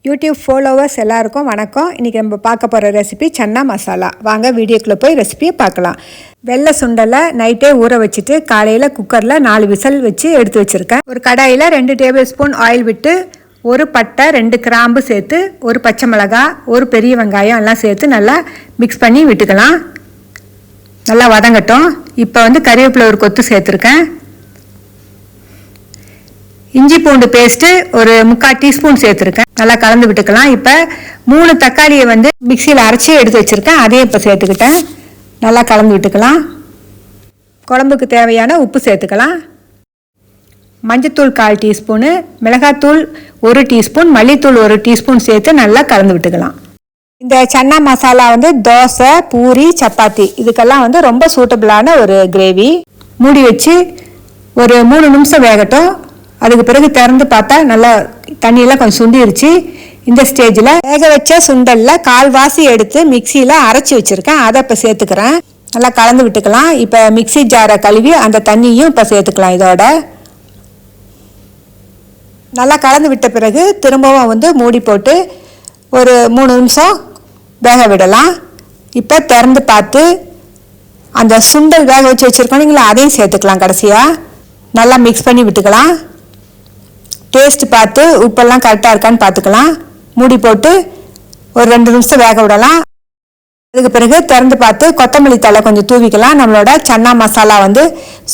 YouTube followers எல்லாருக்கும் வணக்கம். இன்றைக்கி நம்ம பார்க்க போகிற ரெசிபி சன்னா மசாலா. வாங்க வீடியோக்குள்ளே போய் ரெசிபியை பார்க்கலாம். வெள்ளை சுண்டலை நைட்டே ஊற வச்சுட்டு காலையில் குக்கரில் 4 விசில் வச்சு எடுத்து வச்சுருக்கேன். ஒரு கடாயில் 2 டேபிள் ஸ்பூன் ஆயில் விட்டு ஒரு பட்டை 2 கிராம்பு சேர்த்து ஒரு பச்சை மிளகாய் ஒரு பெரிய வெங்காயம் எல்லாம் சேர்த்து நல்லா மிக்ஸ் பண்ணி விட்டுக்கலாம். நல்லா வதங்கட்டும். இப்போ கறிவேப்பிலை ஒரு கொத்து சேர்த்துருக்கேன். இஞ்சி பூண்டு பேஸ்ட்டு ஒரு 3/4 டீஸ்பூன் சேர்த்துருக்கேன். நல்லா கலந்து விட்டுக்கலாம். இப்போ 3 தக்காளியை மிக்சியில் அரைச்சி எடுத்து வச்சுருக்கேன். அதையும் இப்போ சேர்த்துக்கிட்டேன். நல்லா கலந்து விட்டுக்கலாம். குழம்புக்கு தேவையான உப்பு சேர்த்துக்கலாம். மஞ்சத்தூள் 1/4 டீஸ்பூனு, மிளகாத்தூள் 1 டீஸ்பூன், மல்லித்தூள் 1 டீஸ்பூன் சேர்த்து நல்லா கலந்து விட்டுக்கலாம். இந்த சன்னா மசாலா தோசை, பூரி, சப்பாத்தி இதுக்கெல்லாம் ரொம்ப சூட்டபிளான ஒரு கிரேவி. மூடி வச்சு ஒரு 3 நிமிஷம் வேகட்டும். அதுக்கு பிறகு திறந்து பார்த்தா நல்லா தண்ணியெல்லாம் கொஞ்சம் சுண்டிருச்சு. இந்த ஸ்டேஜில் வேக வச்ச சுண்டலில் 1/4 வாசி எடுத்து மிக்சியில் அரைச்சி வச்சுருக்கேன். அதை இப்போ சேர்த்துக்கிறேன். நல்லா கலந்து விட்டுக்கலாம். இப்போ மிக்சி ஜாரை கழுவி அந்த தண்ணியும் இப்போ சேர்த்துக்கலாம். இதோட நல்லா கலந்து விட்ட பிறகு திரும்பவும் மூடி போட்டு ஒரு 3 நிமிஷம் வேக விடலாம். இப்போ திறந்து பார்த்து அந்த சுண்டல் வேக வச்சு வச்சுருக்கோம் இல்லைங்களா, அதையும் சேர்த்துக்கலாம். கடைசியாக நல்லா மிக்ஸ் பண்ணி விட்டுக்கலாம். டேஸ்ட் பார்த்து உப்பெல்லாம் கரெக்டாக இருக்கான்னு பார்த்துக்கலாம். மூடி போட்டு ஒரு 2 நிமிஷம் வேக விடலாம். அதுக்கு பிறகு திறந்து பார்த்து கொத்தமல்லி தழை கொஞ்சம் தூவிக்கலாம். நம்மளோட சன்னா மசாலா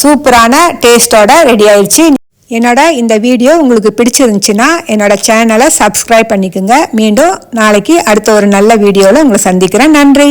சூப்பரான டேஸ்ட்டோட ரெடி ஆயிடுச்சு. என்னோட இந்த வீடியோ உங்களுக்கு பிடிச்சிருந்துச்சுன்னா என்னோட சேனலை சப்ஸ்கிரைப் பண்ணிக்கோங்க. மீண்டும் நாளைக்கு அடுத்த ஒரு நல்ல வீடியோவில் உங்களை சந்திக்கிறேன். நன்றி.